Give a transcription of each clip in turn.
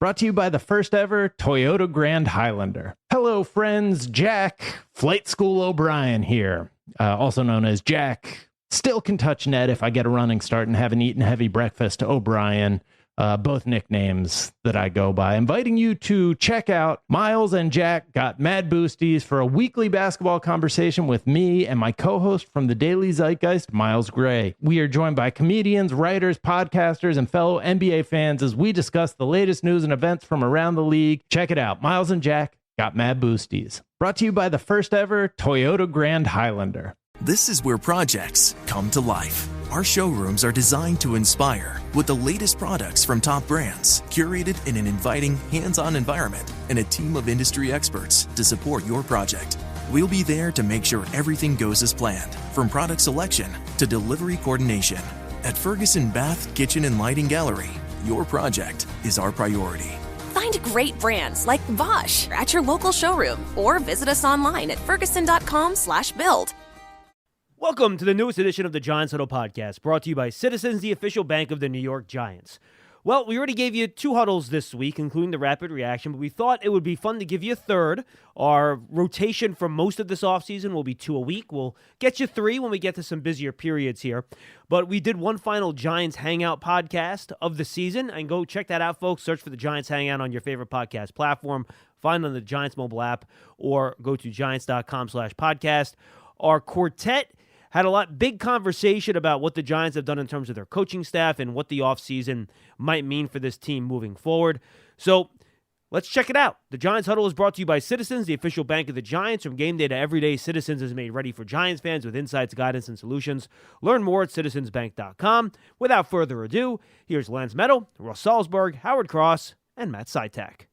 Brought to you by the first ever Toyota Grand Highlander. Hello, friends. Jack, Flight School O'Brien here, also known as Jack. Still can touch net if I get a running start and haven't eaten heavy breakfast. O'Brien, both nicknames that I go by. Inviting you to check out Miles and Jack Got Mad Boosties for a weekly basketball conversation with me and my co-host from the Daily Zeitgeist, Miles Gray. We are joined by comedians, writers, podcasters, and fellow NBA fans as we discuss the latest news and events from around the league. Check it out. Miles and Jack Got Mad Boosties. Brought to you by the first ever Toyota Grand Highlander. This is where projects come to life. Our showrooms are designed to inspire with the latest products from top brands, curated in an inviting, hands-on environment, and a team of industry experts to support your project. We'll be there to make sure everything goes as planned, from product selection to delivery coordination. At Ferguson Bath, Kitchen, and Lighting Gallery, your project is our priority. Find great brands like Bosch at your local showroom or visit us online at ferguson.com/build. Welcome to the newest edition of the Giants Huddle Podcast, brought to you by Citizens, the official bank of the New York Giants. Well, we already gave you 2 huddles this week, including the rapid reaction, but we thought it would be fun to give you a third. Our rotation for most of this offseason will be 2 a week. We'll get you 3 when we get to some busier periods here. But we did one final Giants Hangout podcast of the season, and go check that out, folks. Search for the Giants Hangout on your favorite podcast platform. Find it on the Giants mobile app, or go to giants.com/podcast. Our quartet had a big conversation about what the Giants have done in terms of their coaching staff and what the offseason might mean for this team moving forward. So let's check it out. The Giants Huddle is brought to you by Citizens, the official bank of the Giants. From game day to every day, Citizens is made ready for Giants fans with insights, guidance, and solutions. Learn more at citizensbank.com. Without further ado, here's Lance Meadow, Russ Salzberg, Howard Cross, and Matt Sytak.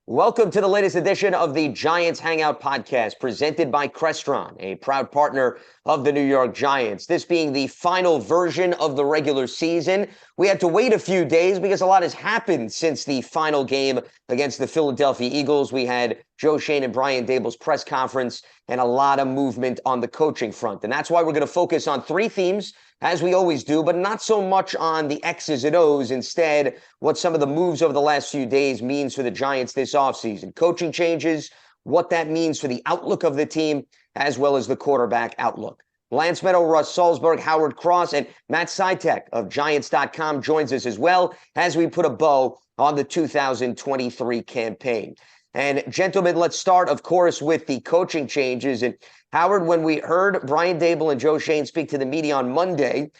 Welcome to the latest edition of the Giants Hangout podcast, presented by Crestron, a proud partner of the New York Giants. This being the final version of the regular season. We had to wait a few days because a lot has happened since the final game against the Philadelphia Eagles. We had Joe Schoen and Brian Daboll's press conference and a lot of movement on the coaching front. And that's why we're going to focus on 3 themes, as we always do, but not so much on the X's and O's. Instead, what some of the moves over the last few days means for the Giants this offseason. Coaching changes, what that means for the outlook of the team, as well as the quarterback outlook. Lance Meadow, Russ Salzberg, Howard Cross, and Matt Sytak of Giants.com joins us as well as we put a bow on the 2023 campaign. And gentlemen, let's start, of course, with the coaching changes. And Howard, when we heard Brian Daboll and Joe Schoen speak to the media on Monday,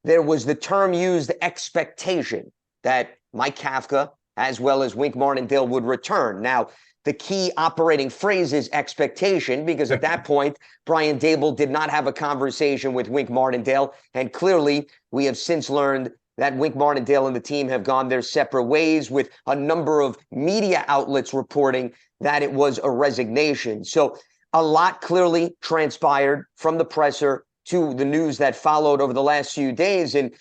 there was the term used, expectation, that Mike Kafka as well as Wink Martindale would return. Now, the key operating phrase is expectation, because at that point, Brian Daboll did not have a conversation with Wink Martindale. And clearly, we have since learned that Wink Martindale and the team have gone their separate ways, with a number of media outlets reporting that it was a resignation. So a lot clearly transpired from the presser to the news that followed over the last few days. And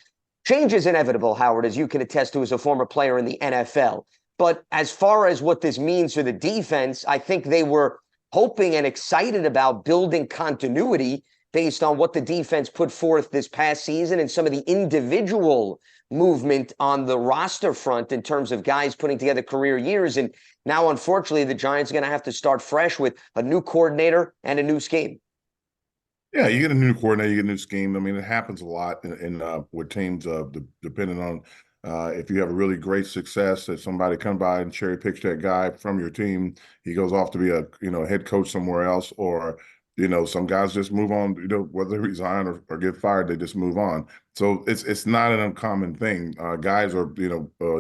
change is inevitable, Howard, as you can attest to as a former player in the NFL. But as far as what this means for the defense, I think they were hoping and excited about building continuity based on what the defense put forth this past season and some of the individual movement on the roster front in terms of guys putting together career years. And now, unfortunately, the Giants are going to have to start fresh with a new coordinator and a new scheme. Yeah, you get a new coordinator, you get a new scheme. I mean, it happens a lot with teams, depending on if you have a really great success, if somebody come by and cherry picks that guy from your team, he goes off to be a head coach somewhere else, or some guys just move on, whether they resign or get fired, they just move on. So it's not an uncommon thing. Guys are,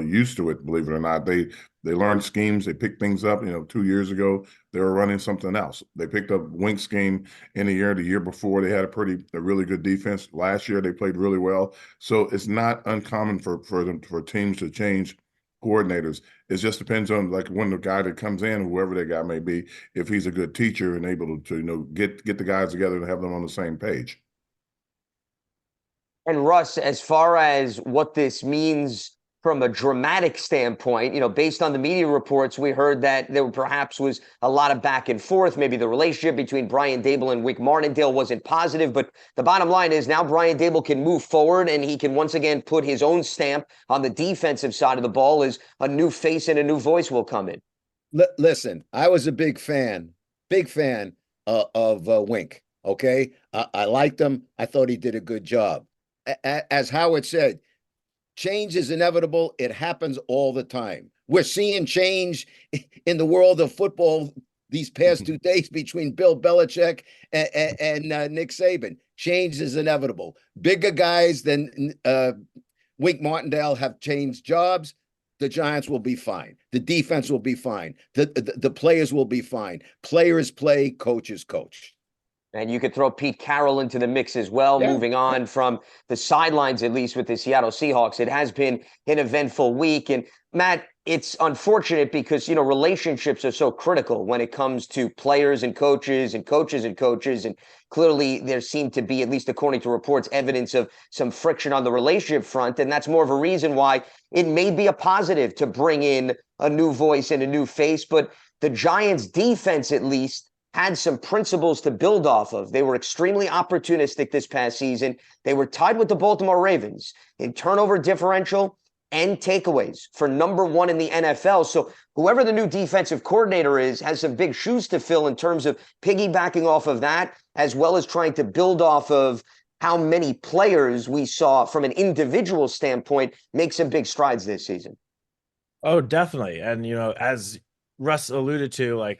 used to it, believe it or not. They learn schemes, they pick things up. 2 years ago, they were running something else. They picked up Wink's scheme in a year. The year before, they had a really good defense. Last year, they played really well. So it's not uncommon for teams to change coordinators. It just depends on when the guy that comes in, whoever that guy may be, if he's a good teacher and able to get the guys together and have them on the same page. And Russ, as far as what this means from a dramatic standpoint, based on the media reports, we heard that there perhaps was a lot of back and forth. Maybe the relationship between Brian Dable and Wink Martindale wasn't positive. But the bottom line is now Brian Dable can move forward and he can once again put his own stamp on the defensive side of the ball as a new face and a new voice will come in. Listen, I was a big fan of Wink. Okay. I liked him. I thought he did a good job. As Howard said, change is inevitable. It happens all the time. We're seeing change in the world of football these past 2 days between Bill Belichick and Nick Saban. Change is inevitable. Bigger guys than Wink Martindale have changed jobs. The Giants will be fine. The defense will be fine. The players will be fine. Players play, coaches coach. And you could throw Pete Carroll into the mix as well, moving on from the sidelines, at least with the Seattle Seahawks. It has been an eventful week. And Matt, it's unfortunate because, relationships are so critical when it comes to players and coaches and coaches and coaches. And clearly there seemed to be, at least according to reports, evidence of some friction on the relationship front. And that's more of a reason why it may be a positive to bring in a new voice and a new face. But the Giants defense, at least, had some principles to build off of. They were extremely opportunistic this past season. They were tied with the Baltimore Ravens in turnover differential and takeaways for number 1 in the NFL. So whoever the new defensive coordinator is has some big shoes to fill in terms of piggybacking off of that, as well as trying to build off of how many players we saw from an individual standpoint make some big strides this season. Oh, definitely. And, as Russ alluded to,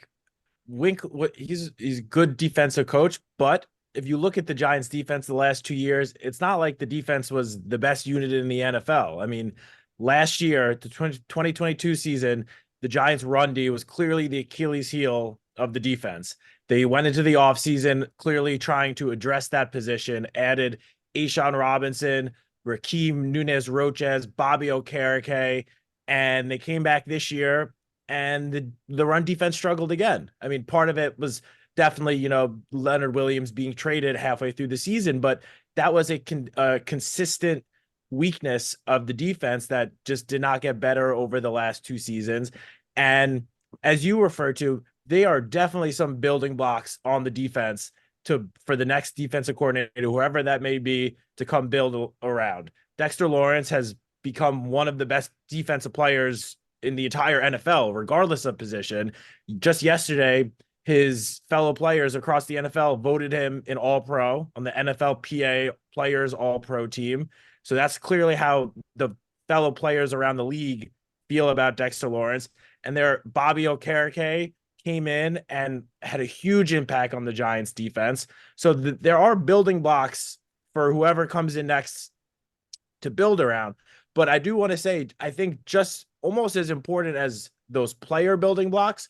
Wink, he's a good defensive coach, but if you look at the Giants defense the last 2 years, it's not like the defense was the best unit in the NFL. I mean, last year, the 2022 season, the Giants run D was clearly the Achilles heel of the defense. They went into the offseason clearly trying to address that position, added A'Shaun Robinson, Rakeem Nunez-Roches, Bobby Okereke, and they came back this year and the run defense struggled again. I mean, part of it was definitely, Leonard Williams being traded halfway through the season, but that was a consistent weakness of the defense that just did not get better over the last 2 seasons. And as you refer to, they are definitely some building blocks on the defense for the next defensive coordinator, whoever that may be, to come build around. Dexter Lawrence has become one of the best defensive players in the entire NFL, regardless of position. Just yesterday, his fellow players across the NFL voted him an All-Pro on the NFLPA Players All-Pro team. So that's clearly how the fellow players around the league feel about Dexter Lawrence. And Bobby Okereke came in and had a huge impact on the Giants defense. So there are building blocks for whoever comes in next to build around. But I do want to say, I think just almost as important as those player building blocks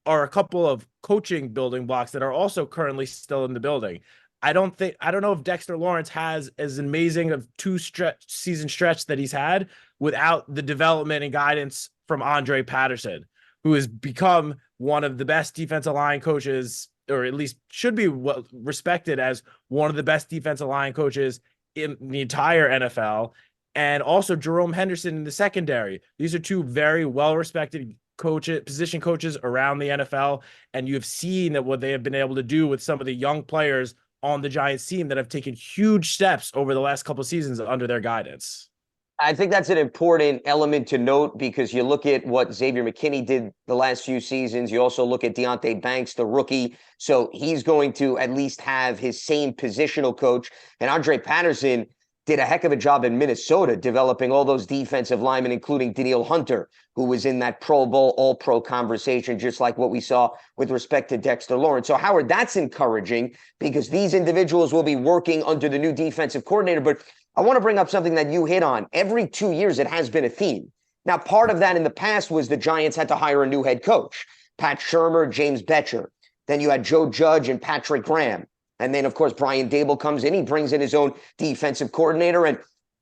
are a couple of coaching building blocks that are also currently still in the building. I don't know if Dexter Lawrence has as amazing of 2 season stretch that he's had without the development and guidance from Andre Patterson, who has become one of the best defensive line coaches, or at least should be respected as one of the best defensive line coaches in the entire NFL. And also Jerome Henderson in the secondary. These are 2 very well-respected position coaches around the NFL. And you have seen that what they have been able to do with some of the young players on the Giants team that have taken huge steps over the last couple of seasons under their guidance. I think that's an important element to note because you look at what Xavier McKinney did the last few seasons. You also look at Deonte Banks, the rookie. So he's going to at least have his same positional coach. And Andre Patterson did a heck of a job in Minnesota developing all those defensive linemen, including Danielle Hunter, who was in that Pro Bowl All-Pro conversation, just like what we saw with respect to Dexter Lawrence. So, Howard, that's encouraging because these individuals will be working under the new defensive coordinator. But I want to bring up something that you hit on. Every 2 years, it has been a theme. Now, part of that in the past was the Giants had to hire a new head coach, Pat Shurmur, James Betcher. Then you had Joe Judge and Patrick Graham. And then, of course, Brian Dable comes in. He brings in his own defensive coordinator. And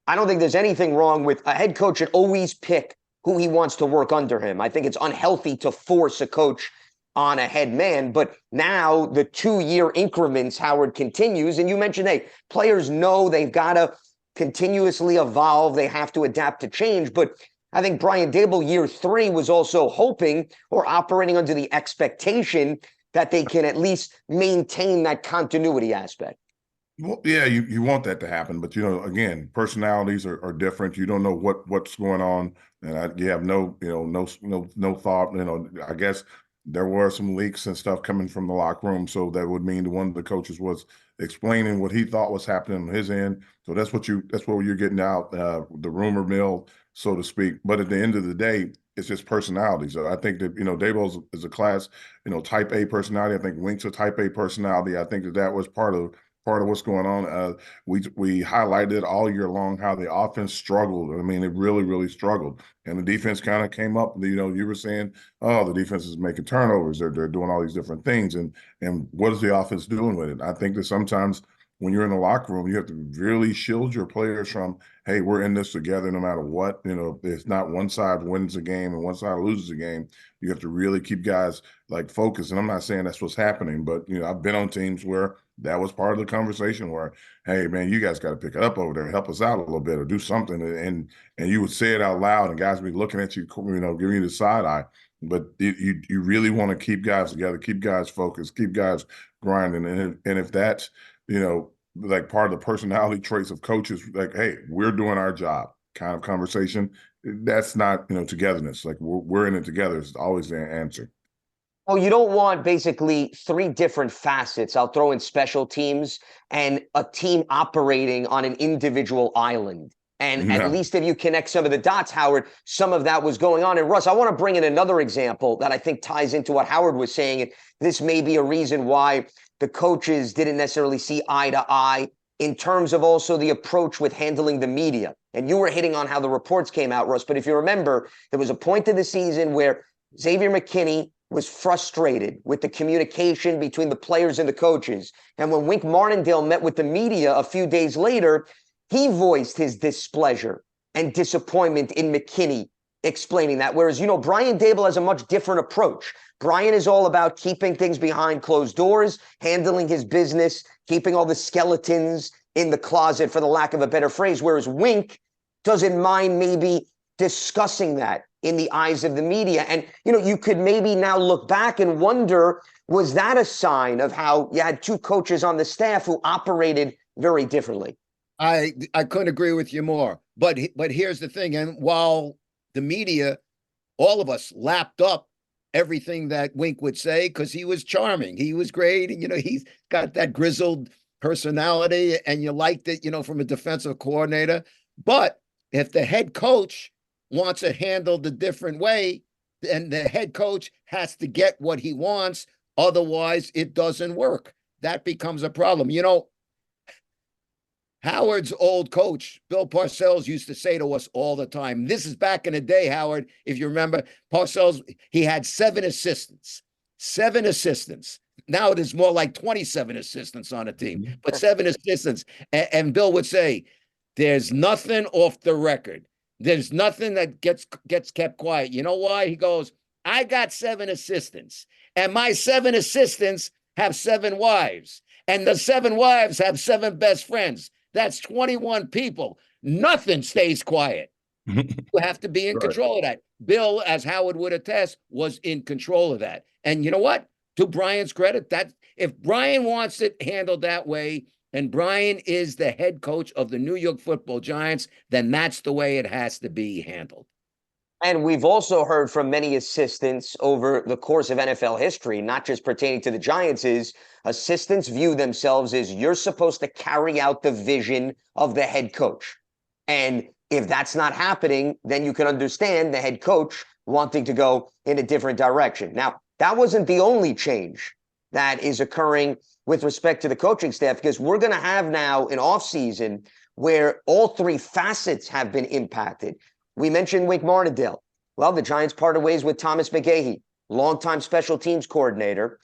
I don't think there's anything wrong with a head coach should always pick who he wants to work under him. I think it's unhealthy to force a coach on a head man. But now the 2-year increments, Howard, continues. And you mentioned, hey, players know they've got to continuously evolve. They have to adapt to change. But I think Brian Dable, year 3, was also hoping or operating under the expectation that they can at least maintain that continuity aspect. Well, yeah, you want that to happen, but again, personalities are different. You don't know what's going on, and you have no thought. I guess there were some leaks and stuff coming from the locker room, so that would mean one of the coaches was explaining what he thought was happening on his end. So that's what you're getting out, the rumor mill, so to speak. But at the end of the day, it's just personalities. I think that Dable is a class, type A personality. I think Wink's a type A personality. I think that was part of what's going on. We highlighted all year long how the offense struggled. I mean, it really, really struggled. And the defense kind of came up. You were saying, oh, the defense is making turnovers. They're doing all these different things. And what is the offense doing with it? I think that sometimes when you're in the locker room, you have to really shield your players from, hey, we're in this together no matter what. It's not one side wins a game and one side loses a game. You have to really keep guys focused. And I'm not saying that's what's happening, but I've been on teams where that was part of the conversation where, hey, man, you guys got to pick it up over there, help us out a little bit or do something. And you would say it out loud and guys would be looking at you, giving you the side eye. But you really want to keep guys together, keep guys focused, keep guys grinding. And if that's, part of the personality traits of coaches, hey, we're doing our job kind of conversation, that's not, togetherness. We're in it together is always the answer. Oh, you don't want basically 3 different facets. I'll throw in special teams and a team operating on an individual island. And at least if you connect some of the dots, Howard, some of that was going on. And Russ, I want to bring in another example that I think ties into what Howard was saying. And this may be a reason why the coaches didn't necessarily see eye to eye in terms of also the approach with handling the media. And you were hitting on how the reports came out, Russ. But if you remember, there was a point of the season where Xavier McKinney was frustrated with the communication between the players and the coaches. And when Wink Martindale met with the media a few days later, he voiced his displeasure and disappointment in McKinney explaining that. Whereas, Brian Dable has a much different approach. Brian is all about keeping things behind closed doors, handling his business, keeping all the skeletons in the closet, for the lack of a better phrase. Whereas Wink doesn't mind maybe discussing that in the eyes of the media. And, you could maybe now look back and wonder, was that a sign of how you had 2 coaches on the staff who operated very differently? I couldn't agree with you more. But here's the thing. And while the media, all of us lapped up everything that Wink would say because he was charming. He was great. And, he's got that grizzled personality and you liked it, from a defensive coordinator. But if the head coach wants it handled a different way, then the head coach has to get what he wants. Otherwise, it doesn't work. That becomes a problem. Howard's old coach, Bill Parcells, used to say to us all the time, this is back in the day, Howard, if you remember, Parcells, he had 7 assistants. 7 assistants. Now it is more like 27 assistants on a team, but 7 assistants. And Bill would say, there's nothing off the record. There's nothing that gets kept quiet. You know why? He goes, I got 7 assistants, and my 7 assistants have 7 wives, and the 7 wives have 7 best friends. That's 21 people. Nothing stays quiet. You have to be in control of that. Bill, as Howard would attest, was in control of that. And you know what? To Brian's credit, that if Brian wants it handled that way, and Brian is the head coach of the New York Football Giants, then that's the way it has to be handled. And we've also heard from many assistants over the course of NFL history, not just pertaining to the Giants, is assistants view themselves as you're supposed to carry out the vision of the head coach. And if that's not happening, then you can understand the head coach wanting to go in a different direction. Now, that wasn't the only change that is occurring with respect to the coaching staff, because we're going to have now an offseason where all 3 facets have been impacted. We mentioned Wink Martindale. Well, the Giants parted ways with Thomas McGahee, longtime special teams coordinator,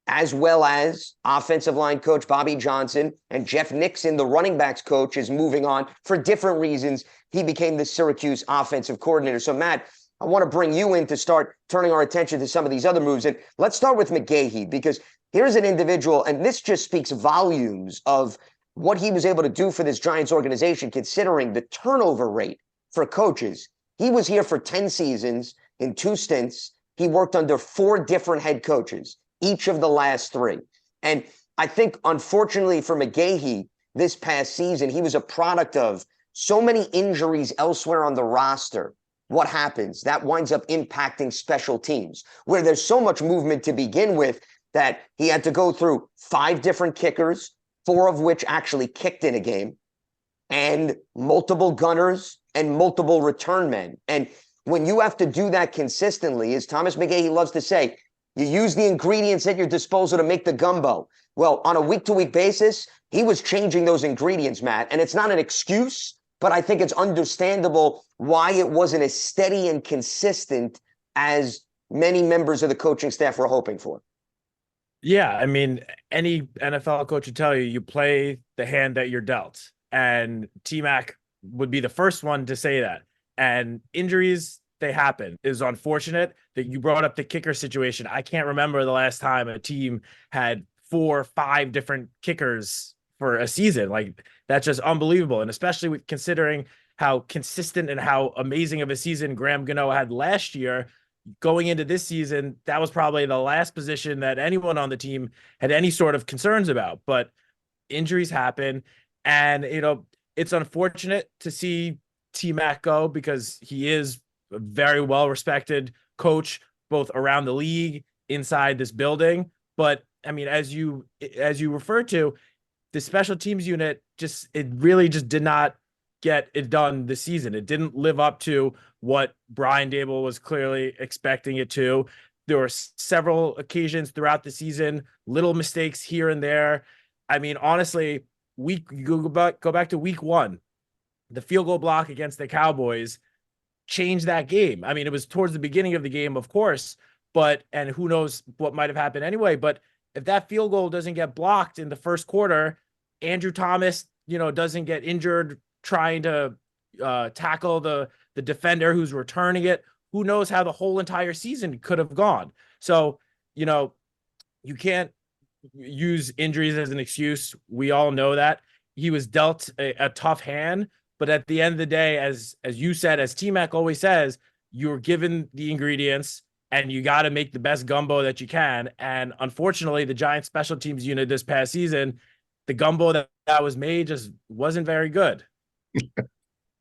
as well as offensive line coach Bobby Johnson, and Jeff Nixon, the running backs coach, is moving on for different reasons. He became the Syracuse offensive coordinator. So, Matt, I want to bring you in to start turning our attention to some of these other moves. And let's start with McGahee, because here's an individual, and this just speaks volumes of what he was able to do for this Giants organization, considering the turnover rate for coaches He was here for 10 seasons in 2 stints. He worked under 4 different head coaches, each of the last 3. And I think, unfortunately for McGahee, this past season, he was a product of so many injuries elsewhere on the roster. What happens? That winds up impacting special teams, where there's so much movement to begin with that he had to go through 5 different kickers, 4 of which actually kicked in a game, and multiple gunners and multiple return men. And when you have to do that consistently, as Thomas McGahee loves to say, you use the ingredients at your disposal to make the gumbo. Well, on a week-to-week basis, he was changing those ingredients, Matt. And it's not an excuse, but I think it's understandable why it wasn't as steady and consistent as many members of the coaching staff were hoping for. Yeah, I mean, any NFL coach would tell you, you play the hand that you're dealt. And T-Mac would be the first one to say that. And injuries, they happen. It was unfortunate that you brought up the kicker situation. I can't remember the last time a team had 4 or 5 different kickers for a season. Like, that's just unbelievable. And especially with considering how consistent and how amazing of a season Graham Gano had last year, going into this season, that was probably the last position that anyone on the team had any sort of concerns about. But injuries happen. And, you know, it's unfortunate to see T-Mac go because he is a very well-respected coach, both around the league, inside this building. But, I mean, as you referred to, the special teams unit it really just did not get it done this season. It didn't live up to what Brian Daboll was clearly expecting it to. There were several occasions throughout the season, little mistakes here and there. I mean, honestly, go back to week 1, the field goal block against the Cowboys changed that game. I mean, it was towards the beginning of the game, of course, and who knows what might have happened anyway. But if that field goal doesn't get blocked in the first quarter, Andrew Thomas, doesn't get injured trying to tackle the defender who's returning it, who knows how the whole entire season could have gone. So, you can't use injuries as an excuse. We all know that. He was dealt a tough hand, but at the end of the day, as you said, as T-Mac always says, you're given the ingredients and you got to make the best gumbo that you can. And unfortunately, the Giants special teams unit this past season, the gumbo that was made just wasn't very good.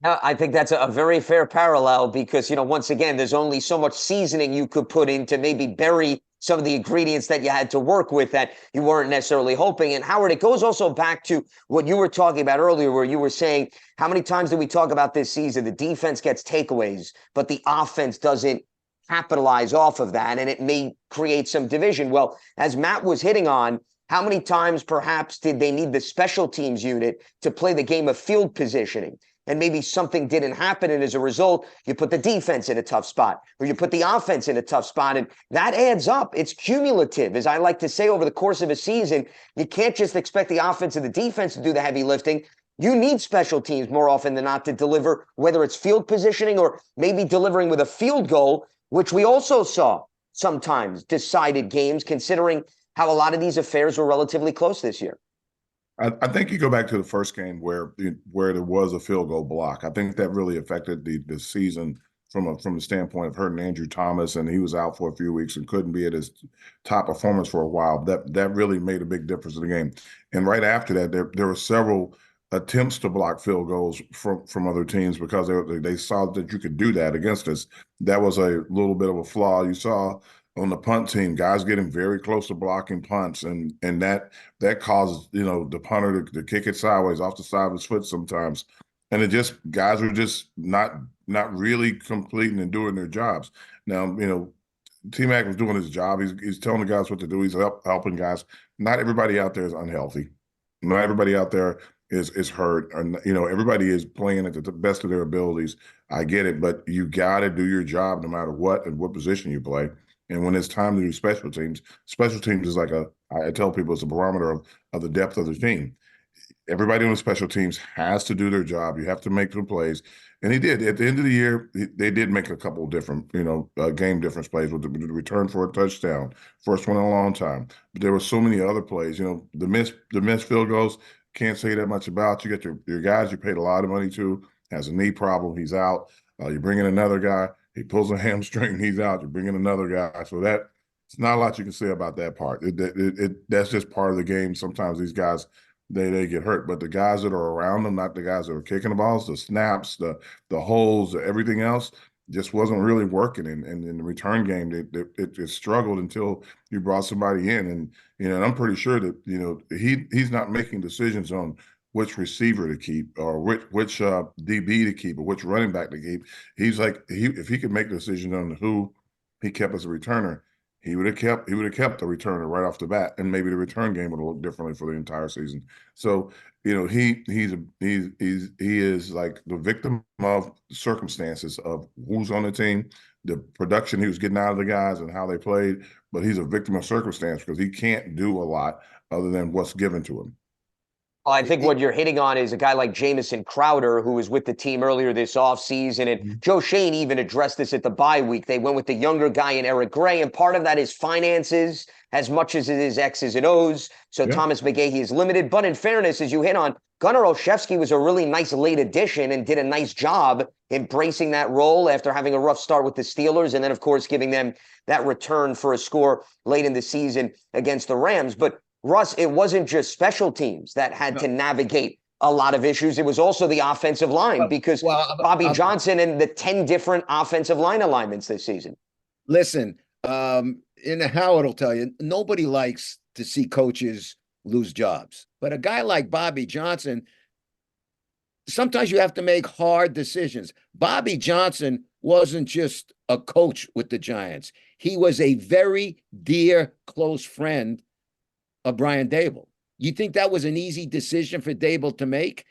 I think that's a very fair parallel because, once again, there's only so much seasoning you could put in to maybe bury some of the ingredients that you had to work with that you weren't necessarily hoping. And Howard, it goes also back to what you were talking about earlier, where you were saying, how many times did we talk about this season? The defense gets takeaways, but the offense doesn't capitalize off of that, and it may create some division. Well, as Matt was hitting on, how many times perhaps did they need the special teams unit to play the game of field positioning? And maybe something didn't happen, and as a result, you put the defense in a tough spot, or you put the offense in a tough spot, and that adds up. It's cumulative, as I like to say, over the course of a season. You can't just expect the offense and the defense to do the heavy lifting. You need special teams more often than not to deliver, whether it's field positioning or maybe delivering with a field goal, which we also saw sometimes decided games, considering how a lot of these affairs were relatively close this year. I think you go back to the first game where there was a field goal block. I think that really affected the season from the standpoint of hurting Andrew Thomas, and he was out for a few weeks and couldn't be at his top performance for a while. That really made a big difference in the game. And right after that, there were several attempts to block field goals from other teams because they saw that you could do that against us. That was a little bit of a flaw. You saw on the punt team, guys getting very close to blocking punts, and that causes the punter to kick it sideways off the side of his foot sometimes, and guys are just not really completing and doing their jobs. Now T-Mac was doing his job. He's telling the guys what to do. He's helping guys. Not everybody out there is unhealthy. Not everybody out there is hurt. And everybody is playing at the best of their abilities. I get it, but you got to do your job no matter what and what position you play. And when it's time to do special teams is like I tell people it's a barometer of the depth of the team. Everybody on the special teams has to do their job. You have to make the plays. And he did. At the end of the year, they did make a couple of different, game difference plays with the return for a touchdown, first one in a long time. But there were so many other plays. The missed field goals, can't say that much about. You get your guys you paid a lot of money to, has a knee problem, he's out. You bring in another guy, he pulls a hamstring, he's out. You bring in another guy. So that it's not a lot you can say about that part. That's just part of the game. Sometimes these guys they get hurt, but the guys that are around them, not the guys that are kicking the balls, the snaps, the holes, everything else, just wasn't really working. And in the return game, it struggled until you brought somebody in. And and I'm pretty sure that he's not making decisions on which receiver to keep or which DB to keep or which running back to keep. He's like if he could make decisions on who he kept as a returner, he would have kept the returner right off the bat, and maybe the return game would have looked differently for the entire season. So he is like the victim of circumstances of who's on the team, the production he was getting out of the guys, and how they played. But he's a victim of circumstance because he can't do a lot other than what's given to him. I think what you're hitting on is a guy like Jamison Crowder, who was with the team earlier this offseason. And Joe Shane even addressed this at the bye week. They went with the younger guy in Eric Gray, and part of that is finances as much as it is X's and O's. So Thomas McGahee is limited. But in fairness, as you hit on, Gunnar Olszewski was a really nice late addition and did a nice job embracing that role after having a rough start with the Steelers. And then, of course, giving them that return for a score late in the season against the Rams. But Russ, it wasn't just special teams that had to navigate a lot of issues. It was also the offensive line because Bobby Johnson and the 10 different offensive line alignments this season. Listen, Howard will tell you, nobody likes to see coaches lose jobs. But a guy like Bobby Johnson, sometimes you have to make hard decisions. Bobby Johnson wasn't just a coach with the Giants. He was a very dear, close friend of Brian Daboll. You think that was an easy decision for Daboll to make?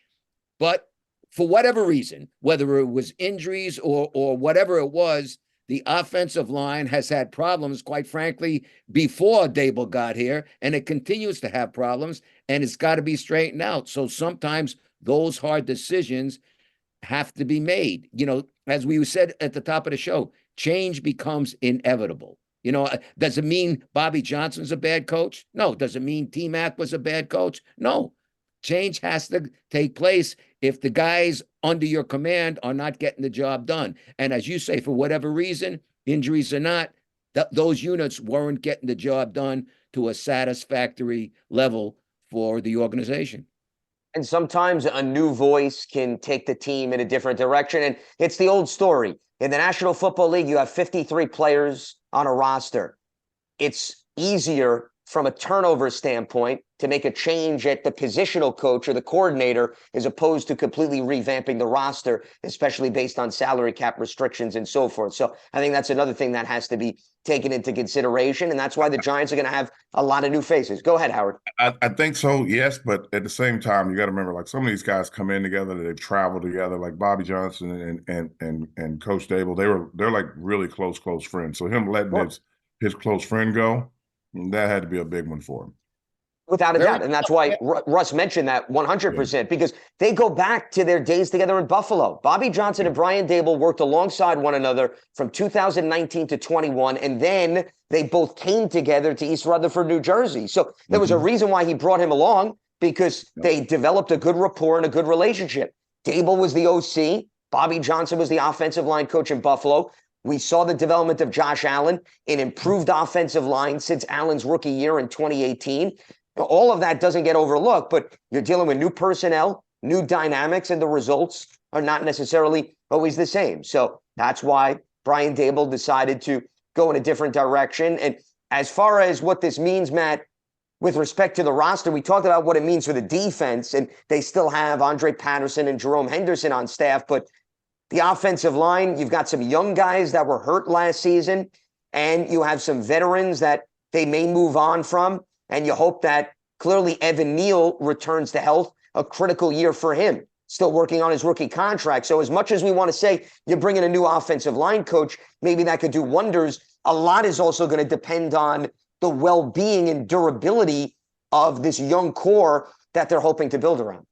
But for whatever reason, whether it was injuries or whatever it was, the offensive line has had problems, quite frankly, before Daboll got here, and it continues to have problems, and it's got to be straightened out. So sometimes those hard decisions have to be made. As we said at the top of the show, change becomes inevitable. Does it mean Bobby Johnson's a bad coach? No. Does it mean T-Mac was a bad coach? No. Change has to take place if the guys under your command are not getting the job done. And as you say, for whatever reason, injuries or not, those units weren't getting the job done to a satisfactory level for the organization. And sometimes a new voice can take the team in a different direction. And it's the old story. In the National Football League, you have 53 players on a roster. It's easier from a turnover standpoint to make a change at the positional coach or the coordinator as opposed to completely revamping the roster, especially based on salary cap restrictions and so forth. So I think that's another thing that has to be taken into consideration. And that's why the Giants are going to have a lot of new faces. Go ahead, Howard. I think so, yes. But at the same time, you got to remember, like some of these guys come in together, they've traveled together, like Bobby Johnson and Coach Daboll. They're like really close friends. So him letting his close friend go, that had to be a big one for him. Without a doubt. And that's why Russ mentioned that 100%, because they go back to their days together in Buffalo. Bobby Johnson and Brian Daboll worked alongside one another from 2019 to 21, and then they both came together to East Rutherford, New Jersey. So there was a reason why he brought him along, because they developed a good rapport and a good relationship. Daboll was the OC. Bobby Johnson was the offensive line coach in Buffalo. We saw the development of Josh Allen, an improved offensive line since Allen's rookie year in 2018. All of that doesn't get overlooked, but you're dealing with new personnel, new dynamics, and the results are not necessarily always the same. So that's why Brian Daboll decided to go in a different direction. And as far as what this means, Matt, with respect to the roster, we talked about what it means for the defense, and they still have Andre Patterson and Jerome Henderson on staff, but the offensive line, you've got some young guys that were hurt last season, and you have some veterans that they may move on from. And you hope that clearly Evan Neal returns to health, a critical year for him, still working on his rookie contract. So as much as we want to say you're bringing a new offensive line coach, maybe that could do wonders. A lot is also going to depend on the well-being and durability of this young core that they're hoping to build around.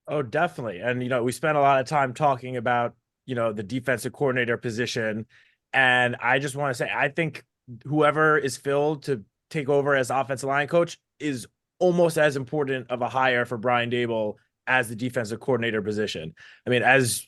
Oh, definitely. And, we spent a lot of time talking about, the defensive coordinator position. And I just want to say, I think whoever is filled to take over as offensive line coach is almost as important of a hire for Brian Daboll as the defensive coordinator position. I mean, as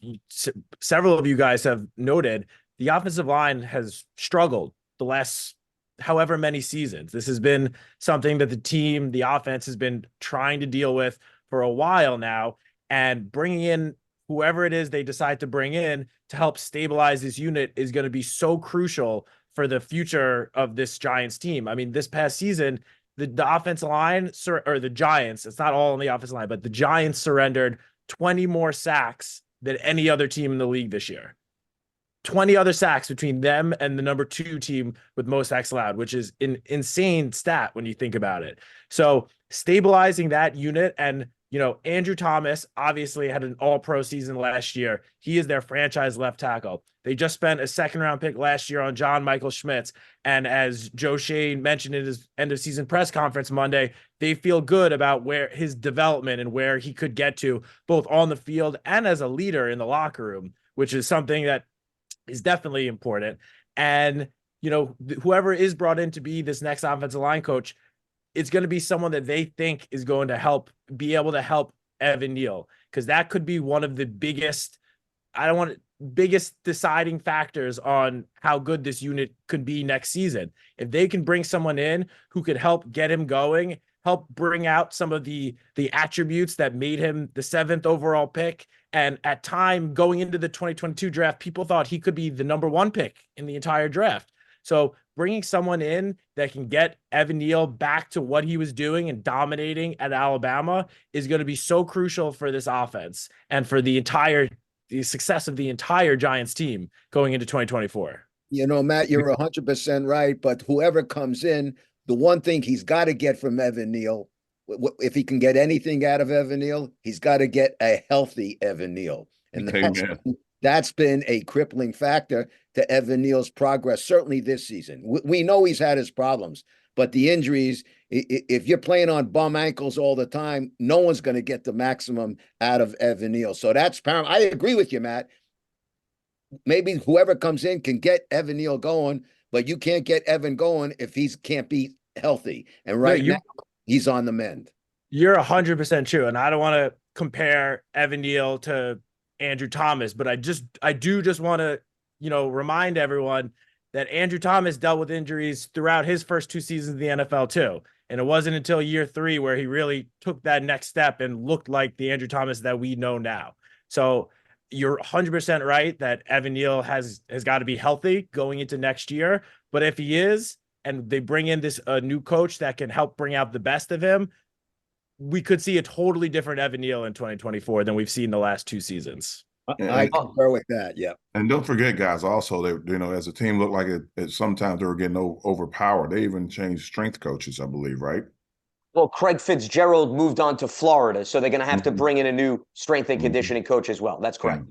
several of you guys have noted, the offensive line has struggled the last however many seasons. This has been something that the offense has been trying to deal with for a while now, and bringing in whoever it is they decide to bring in to help stabilize this unit is going to be so crucial for the future of this Giants team. I mean, this past season, the offensive line, or the Giants, it's not all on the offensive line, but the Giants surrendered 20 more sacks than any other team in the league this year. 20 other sacks between them and the number 2 team with most sacks allowed, which is an insane stat when you think about it. So stabilizing that unit, and Andrew Thomas obviously had an all-pro season last year. He is their franchise left tackle. They just spent a 2nd-round pick last year on John Michael Schmitz. And as Joe Shane mentioned in his end-of-season press conference Monday, they feel good about where his development and where he could get to, both on the field and as a leader in the locker room, which is something that is definitely important. And, whoever is brought in to be this next offensive line coach, it's going to be someone that they think is going to be able to help Evan Neal, because that could be one of the biggest deciding factors on how good this unit could be next season. If they can bring someone in who could help get him going, help bring out some of the attributes that made him the 7th overall pick. And at time going into the 2022 draft, people thought he could be the number 1 pick in the entire draft. So bringing someone in that can get Evan Neal back to what he was doing and dominating at Alabama is going to be so crucial for this offense and for the success of the entire Giants team going into 2024. Matt, you're 100% right. But whoever comes in, the one thing he's got to get from Evan Neal, if he can get anything out of Evan Neal, he's got to get a healthy Evan Neal. And that's been a crippling factor to Evan Neal's progress, certainly this season. We know he's had his problems, but the injuries, if you're playing on bum ankles all the time, no one's going to get the maximum out of Evan Neal. So that's paramount. I agree with you, Matt. Maybe whoever comes in can get Evan Neal going, but you can't get Evan going if he can't be healthy. And now, he's on the mend. You're 100% true. And I don't want to compare Evan Neal to Andrew Thomas, but I do just want to, remind everyone that Andrew Thomas dealt with injuries throughout his first 2 seasons in the NFL too. And it wasn't until year 3 where he really took that next step and looked like the Andrew Thomas that we know now. So you're 100% right that Evan Neal has got to be healthy going into next year. But if he is, and they bring in this new coach that can help bring out the best of him, we could see a totally different Evan Neal in 2024 than we've seen the last 2 seasons. I concur with that. Yeah. And don't forget, guys, also, as a team looked like it sometimes they were getting overpowered. They even changed strength coaches, I believe, right? Well, Craig Fitzgerald moved on to Florida, so they're going to have to bring in a new strength and conditioning coach as well. That's correct.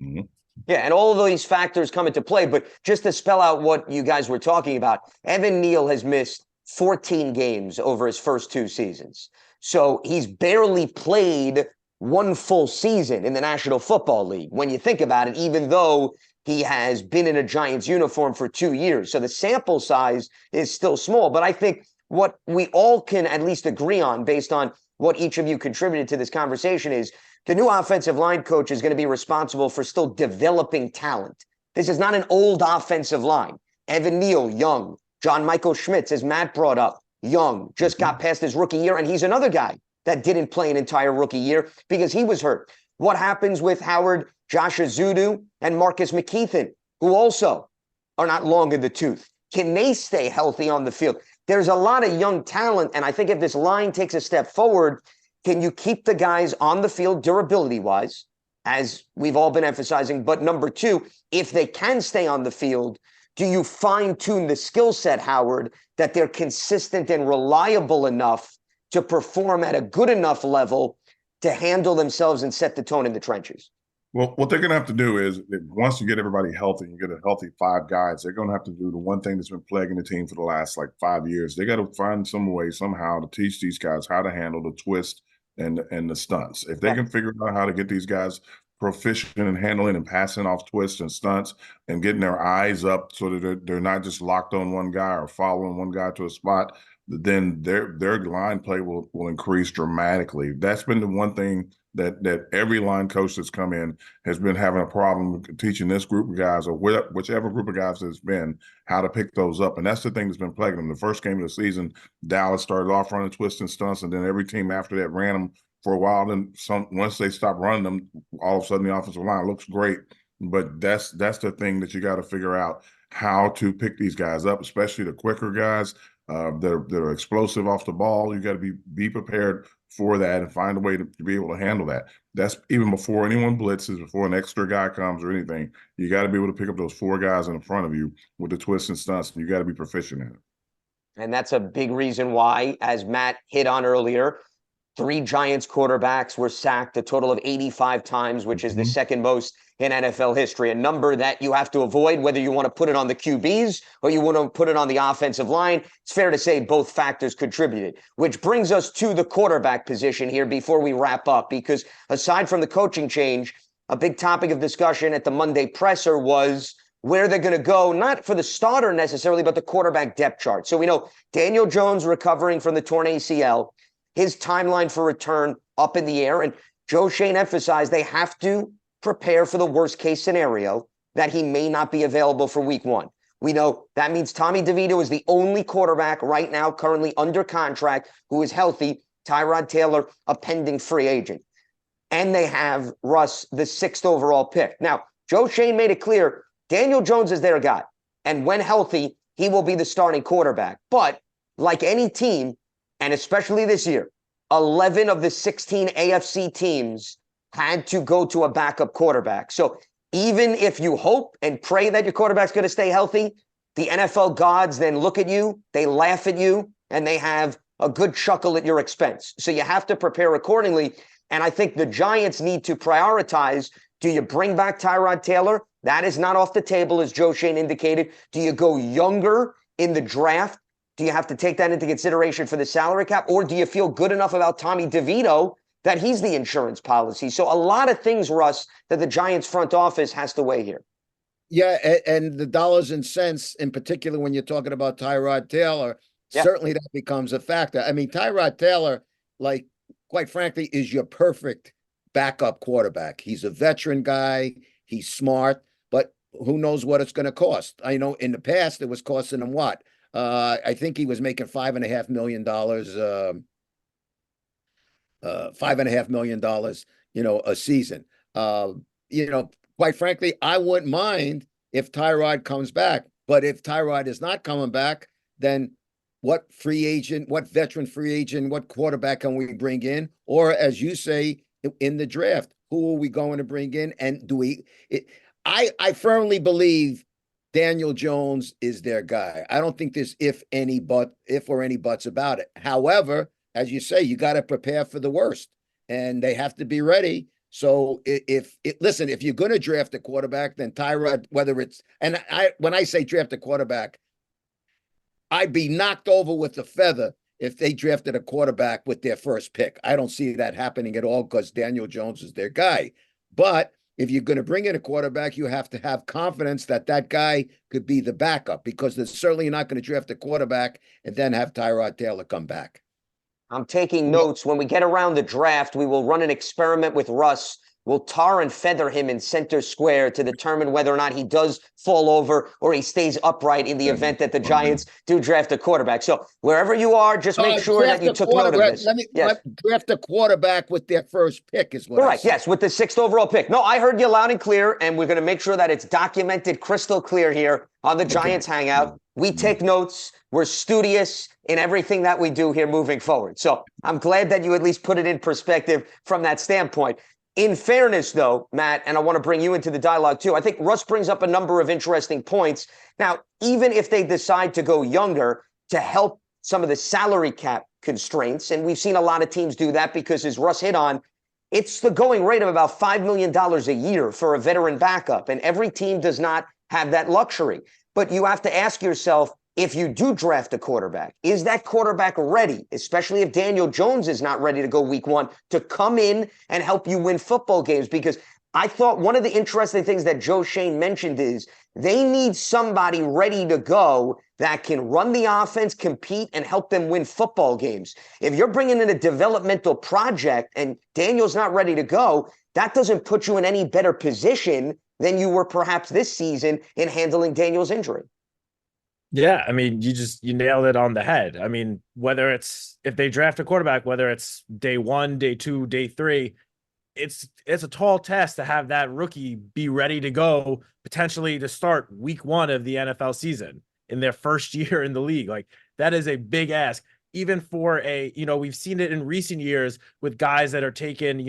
Mm-hmm. Yeah, and all of these factors come into play. But just to spell out what you guys were talking about, Evan Neal has missed 14 games over his first 2 seasons. So he's barely played 1 full season in the National Football League, when you think about it, even though he has been in a Giants uniform for 2 years. So the sample size is still small. But I think what we all can at least agree on, based on what each of you contributed to this conversation, is the new offensive line coach is going to be responsible for still developing talent. This is not an old offensive line. Evan Neal, young. John Michael Schmitz, as Matt brought up, young, just got past his rookie year, and he's another guy that didn't play an entire rookie year because he was hurt. What happens with Howard, Josh Azudu, and Marcus McKeithen, who also are not long in the tooth? Can they stay healthy on the field? There's a lot of young talent, and I think if this line takes a step forward, can you keep the guys on the field durability-wise, as we've all been emphasizing? But number 2, if they can stay on the field, do you fine-tune the skill set, Howard, that they're consistent and reliable enough to perform at a good enough level to handle themselves and set the tone in the trenches? Well, what they're going to have to do is, once you get everybody healthy, you get a healthy 5 guys, they're going to have to do the one thing that's been plaguing the team for the last 5 years. They got to find some way somehow to teach these guys how to handle the twist and the stunts. If they can figure out how to get these guys proficient in handling and passing off twists and stunts and getting their eyes up so that they're not just locked on one guy or following one guy to a spot, then their line play will increase dramatically. That's been the one thing that every line coach that's come in has been having a problem with teaching this group of guys, or whichever group of guys it's been, how to pick those up. And that's the thing that's been plaguing them. The first game of the season, Dallas started off running twists and stunts, and then every team after that ran them for a while. Then once they stopped running them, all of a sudden the offensive line looks great. But that's the thing that you got to figure out, how to pick these guys up, especially the quicker guys that are explosive off the ball. You got to be prepared for that and find a way to be able to handle that. That's even before anyone blitzes, before an extra guy comes or anything. You got to be able to pick up those four guys in front of you with the twists and stunts. You got to be proficient in it. And that's a big reason why, as Matt hit on earlier, 3 Giants quarterbacks were sacked a total of 85 times, which is the second most in NFL history, a number that you have to avoid, whether you want to put it on the QBs or you want to put it on the offensive line. It's fair to say both factors contributed, which brings us to the quarterback position here before we wrap up, because aside from the coaching change, a big topic of discussion at the Monday presser was where they're going to go, not for the starter necessarily, but the quarterback depth chart. So we know Daniel Jones recovering from the torn ACL, his timeline for return up in the air. And Joe Schoen emphasized they have to prepare for the worst case scenario that he may not be available for week 1. We know that means Tommy DeVito is the only quarterback right now currently under contract who is healthy. Tyrod Taylor, a pending free agent. And they have Russ, the 6th overall pick. Now, Joe Schoen made it clear Daniel Jones is their guy. And when healthy, he will be the starting quarterback. But like any team, and especially this year, 11 of the 16 AFC teams had to go to a backup quarterback. So even if you hope and pray that your quarterback's going to stay healthy, the NFL gods then look at you, they laugh at you, and they have a good chuckle at your expense. So you have to prepare accordingly. And I think the Giants need to prioritize, do you bring back Tyrod Taylor? That is not off the table, as Joe Schoen indicated. Do you go younger in the draft? Do you have to take that into consideration for the salary cap? Or do you feel good enough about Tommy DeVito that he's the insurance policy? So a lot of things, Russ, that the Giants front office has to weigh here. Yeah, and the dollars and cents, in particular, when you're talking about Tyrod Taylor, certainly that becomes a factor. I mean, Tyrod Taylor, like, quite frankly, is your perfect backup quarterback. He's a veteran guy. He's smart, but who knows what it's going to cost? I know in the past it was costing him what? I think he was making $5.5 million, $5.5 million, a season. Quite frankly, I wouldn't mind if Tyrod comes back. But if Tyrod is not coming back, then what free agent, what veteran free agent, what quarterback can we bring in? Or as you say, in the draft, who are we going to bring in? And I firmly believe Daniel Jones is their guy. I don't think there's if or any buts about it. However, as you say, you got to prepare for the worst, and they have to be ready. So if you're going to draft a quarterback, then Tyrod, when I say draft a quarterback, I'd be knocked over with a feather if they drafted a quarterback with their first pick. I don't see that happening at all because Daniel Jones is their guy. But if you're going to bring in a quarterback, you have to have confidence that that guy could be the backup, because they're certainly not going to draft a quarterback and then have Tyrod Taylor come back. I'm taking notes. When we get around the draft, we will run an experiment with Russ. We'll tar and feather him in center square to determine whether or not he does fall over or he stays upright in the event that the Giants do draft a quarterback. So wherever you are, just make sure that you took note of this. Let draft a quarterback with their first pick is what correct. Yes, with the 6th overall pick. No, I heard you loud and clear, and we're going to make sure that it's documented crystal clear here on the Giants Hangout. We take notes. We're studious in everything that we do here moving forward. So I'm glad that you at least put it in perspective from that standpoint. In fairness, though, Matt, and I want to bring you into the dialogue too, I think Russ brings up a number of interesting points. Now, even if they decide to go younger to help some of the salary cap constraints, and we've seen a lot of teams do that because, as Russ hit on, it's the going rate of about $5 million a year for a veteran backup, and every team does not have that luxury. But you have to ask yourself, if you do draft a quarterback, is that quarterback ready, especially if Daniel Jones is not ready to go week 1, to come in and help you win football games? Because I thought one of the interesting things that Joe Shane mentioned is they need somebody ready to go that can run the offense, compete, and help them win football games. If you're bringing in a developmental project and Daniel's not ready to go, that doesn't put you in any better position than you were perhaps this season in handling Daniel's injury. Yeah, I mean, you nailed it on the head. I mean, whether it's if they draft a quarterback, whether it's day 1, day 2, day 3, it's a tall task to have that rookie be ready to go potentially to start week 1 of the NFL season in their first year in the league. Like that is a big ask, even for we've seen it in recent years with guys that are taken,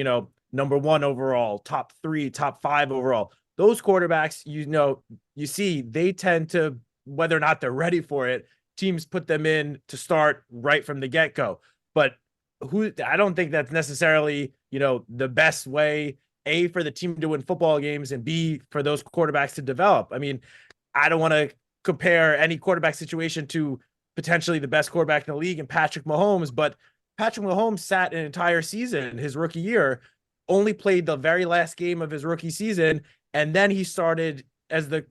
number 1 overall, top 3, top 5 overall. Those quarterbacks, you see they tend to, whether or not they're ready for it, teams put them in to start right from the get-go. But I don't think that's necessarily, the best way, A, for the team to win football games, and B, for those quarterbacks to develop. I mean, I don't want to compare any quarterback situation to potentially the best quarterback in the league and Patrick Mahomes, but Patrick Mahomes sat an entire season, his rookie year, only played the very last game of his rookie season, and then he started as the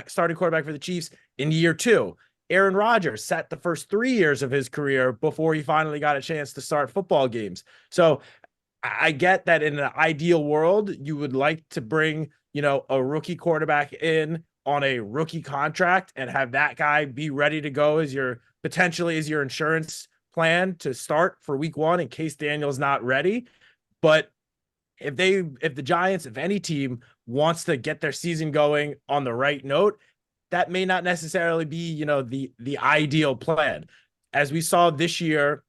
starting quarterback for the Chiefs in year 2. Aaron Rodgers sat the first 3 years of his career before he finally got a chance to start football games. So I get that in an ideal world, you would like to bring, a rookie quarterback in on a rookie contract and have that guy be ready to go as your insurance plan to start for week 1 in case Daniel's not ready. But if the Giants, if any team wants to get their season going on the right note, that may not necessarily be, the ideal plan. As we saw this year,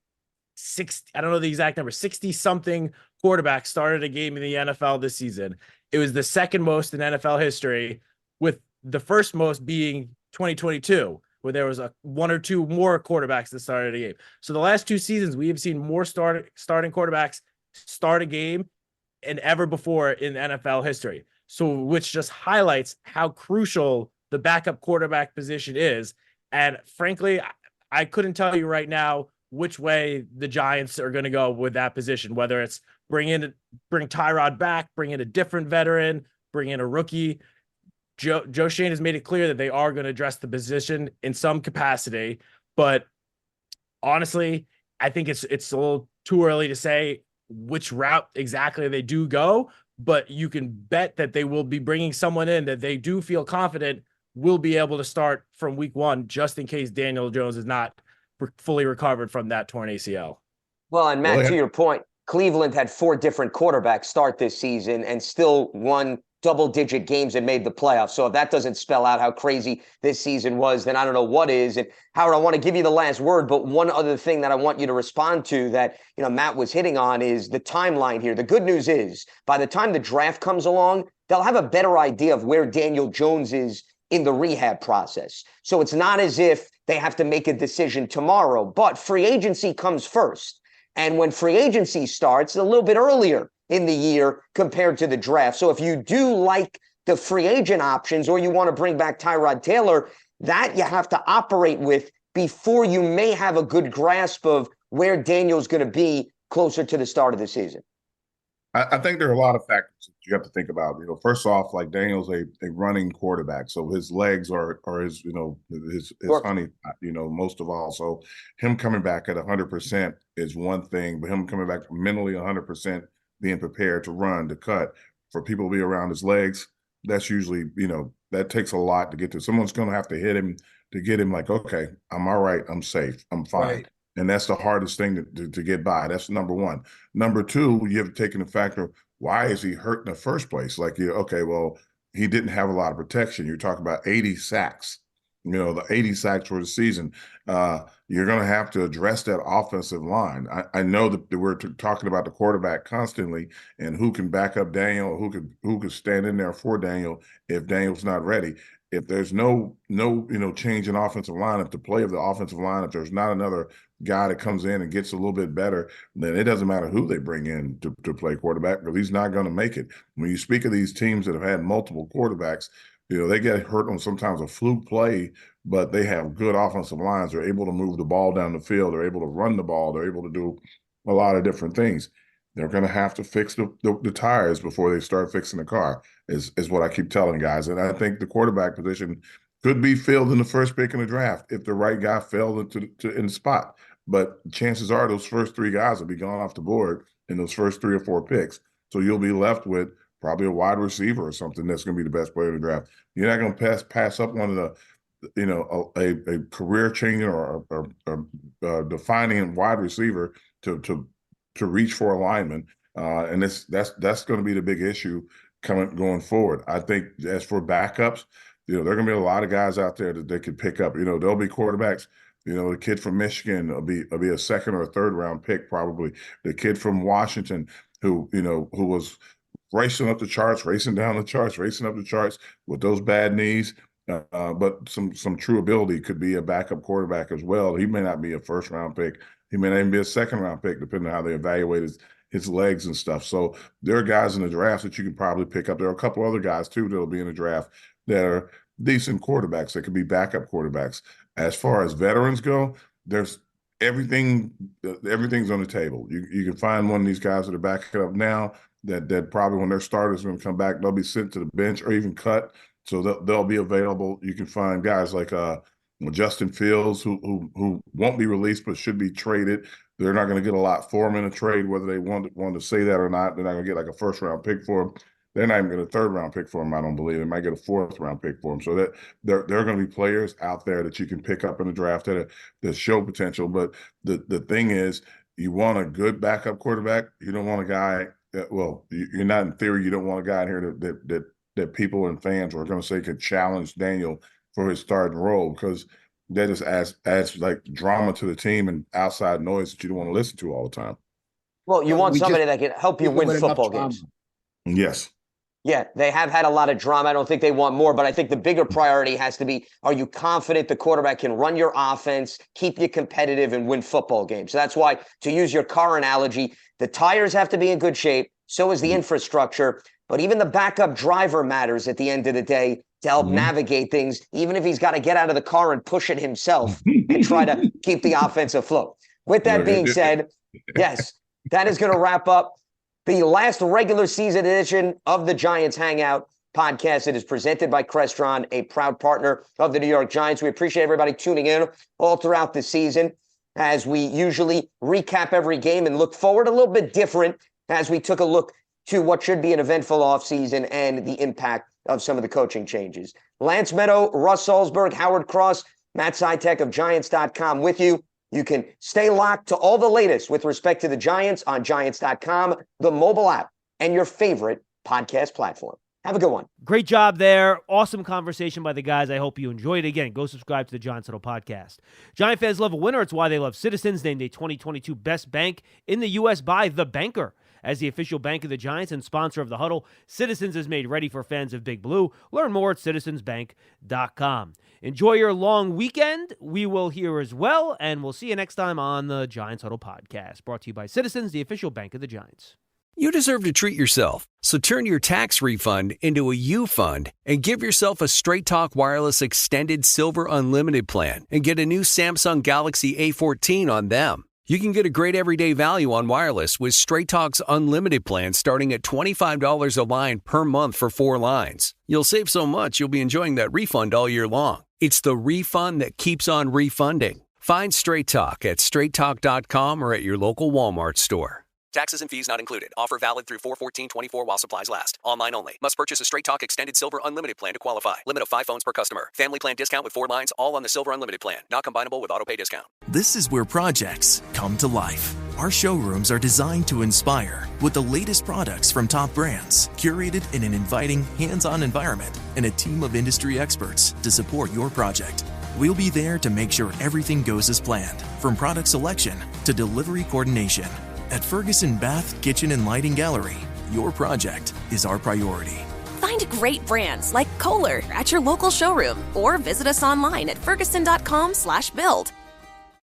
I don't know the exact number, 60 something quarterbacks started a game in the NFL this season. It was the second most in NFL history, with the first most being 2022, where there was 1 or 2 more quarterbacks that started a game. So the last 2 seasons, we have seen more starting quarterbacks start a game than ever before in NFL history. So, which just highlights how crucial the backup quarterback position is. And frankly, I couldn't tell you right now which way the Giants are going to go with that position, whether it's bring Tyrod back, bring in a different veteran, bring in a rookie. Joe Shane has made it clear that they are going to address the position in some capacity, but honestly, I think it's a little too early to say which route exactly they do go, but you can bet that they will be bringing someone in that they do feel confident will be able to start from week 1, just in case Daniel Jones is not fully recovered from that torn ACL. Well, and Matt, to your point, Cleveland had 4 different quarterbacks start this season and still won double-digit games and made the playoffs. So if that doesn't spell out how crazy this season was, then I don't know what is. And Howard, I want to give you the last word, but one other thing that I want you to respond to that, Matt was hitting on is the timeline here. The good news is by the time the draft comes along, they'll have a better idea of where Daniel Jones is in the rehab process. So it's not as if they have to make a decision tomorrow, but free agency comes first. And when free agency starts, a little bit earlier in the year compared to the draft. So if you do like the free agent options or you want to bring back Tyrod Taylor, that you have to operate with before you may have a good grasp of where Daniel's going to be closer to the start of the season. I think there are a lot of factors that you have to think about. First off, like Daniel's a running quarterback, so his legs are his his honey pot, most of all. So him coming back at 100% is one thing, but him coming back mentally 100%, being prepared to run, to cut, for people to be around his legs, that's usually, that takes a lot to get to. Someone's going to have to hit him to get him like, okay, I'm all right, I'm safe, I'm fine. Right. And that's the hardest thing to get by. That's number 1. Number 2, you have taken the factor, why is he hurt in the first place? Like, okay, well, he didn't have a lot of protection. You're talking about 80 sacks. The 80 sacks for the season. You're going to have to address that offensive line. I know that we're talking about the quarterback constantly and who can back up Daniel, or who can stand in there for Daniel if Daniel's not ready. If there's no change in offensive line, if the play of the offensive line, if there's not another guy that comes in and gets a little bit better, then it doesn't matter who they bring in to play quarterback, because he's not going to make it. When you speak of these teams that have had multiple quarterbacks, they get hurt on sometimes a fluke play, but they have good offensive lines. They're able to move the ball down the field. They're able to run the ball. They're able to do a lot of different things. they're going to have to fix the tires before they start fixing the car, is what I keep telling guys. And I think the quarterback position could be filled in the first pick in the draft if the right guy fell in the spot. But chances are those first 3 guys will be gone off the board in those first 3 or 4 picks. So you'll be left with probably a wide receiver or something that's going to be the best player in the draft. You're not going to pass up one of the, a career changing or defining wide receiver to reach for a lineman. And that's going to be the big issue going forward. I think as for backups, there are going to be a lot of guys out there that they could pick up. There'll be quarterbacks. The kid from Michigan will be a second or a third round pick probably. The kid from Washington who was racing up the charts, racing down the charts, racing up the charts with those bad knees. But some true ability, could be a backup quarterback as well. He may not be a first round pick. He may not even be a second round pick, depending on how they evaluate his legs and stuff. So there are guys in the draft that you can probably pick up. There are a couple other guys too that'll be in the draft that are decent quarterbacks that could be backup quarterbacks. As far as veterans go, there's everything's on the table. You can find one of these guys that are backing up now that probably when their starters are going to come back, they'll be sent to the bench or even cut. So they'll be available. You can find guys like Justin Fields who won't be released but should be traded. They're not going to get a lot for him in a trade, whether they want to say that or not. They're not going to get like a first round pick for him. They're not even going to get a third round pick for him, I don't believe. They might get a fourth round pick for him. So that there are going to be players out there that you can pick up in the draft that show potential. But the thing is, you want a good backup quarterback. You don't want a guy you're not, in theory, you don't want a guy in here that people and fans are going to say could challenge Daniel for his starting role, because that just adds like drama to the team and outside noise that you don't want to listen to all the time. Well, you want somebody that can help you win football games. Yes. Yeah, they have had a lot of drama. I don't think they want more, but I think the bigger priority has to be, are you confident the quarterback can run your offense, keep you competitive, and win football games? So that's why, to use your car analogy, the tires have to be in good shape. So is the infrastructure. But even the backup driver matters at the end of the day to help navigate things, even if he's got to get out of the car and push it himself and try to keep the offense afloat. With that being said, yes, that is going to wrap up the last regular season edition of the Giants Hangout podcast. It is presented by Crestron, a proud partner of the New York Giants. We appreciate everybody tuning in all throughout the season, as we usually recap every game and look forward a little bit different as we took a look to what should be an eventful offseason and the impact of some of the coaching changes. Lance Meadow, Russ Salzberg, Howard Cross, Matt Sitek of Giants.com with you. You can stay locked to all the latest with respect to the Giants on Giants.com, the mobile app, and your favorite podcast platform. Have a good one. Great job there. Awesome conversation by the guys. I hope you enjoyed it. Again, go subscribe to the Giants Huddle podcast. Giant fans love a winner. It's why they love Citizens, named a 2022 Best Bank in the U.S. by The Banker. As the official bank of the Giants and sponsor of the Huddle, Citizens is made ready for fans of Big Blue. Learn more at citizensbank.com. Enjoy your long weekend. We will here as well, and we'll see you next time on the Giants Huddle podcast, brought to you by Citizens, the official bank of the Giants. You deserve to treat yourself, so turn your tax refund into a U fund and give yourself a Straight Talk Wireless Extended Silver Unlimited plan and get a new Samsung Galaxy A14 on them. You can get a great everyday value on wireless with Straight Talk's Unlimited plan starting at $25 a line per month for 4 lines. You'll save so much you'll be enjoying that refund all year long. It's the refund that keeps on refunding. Find Straight Talk at straighttalk.com or at your local Walmart store. Taxes and fees not included. Offer valid through 4/14/24 while supplies last. Online only. Must purchase a Straight Talk Extended Silver Unlimited plan to qualify. Limit of 5 phones per customer. Family plan discount with 4 lines, all on the Silver Unlimited plan. Not combinable with autopay discount. This is where projects come to life. Our showrooms are designed to inspire with the latest products from top brands, curated in an inviting, hands-on environment, and a team of industry experts to support your project. We'll be there to make sure everything goes as planned, from product selection to delivery coordination. At Ferguson Bath, Kitchen, and Lighting Gallery, your project is our priority. Find great brands like Kohler at your local showroom or visit us online at ferguson.com/build.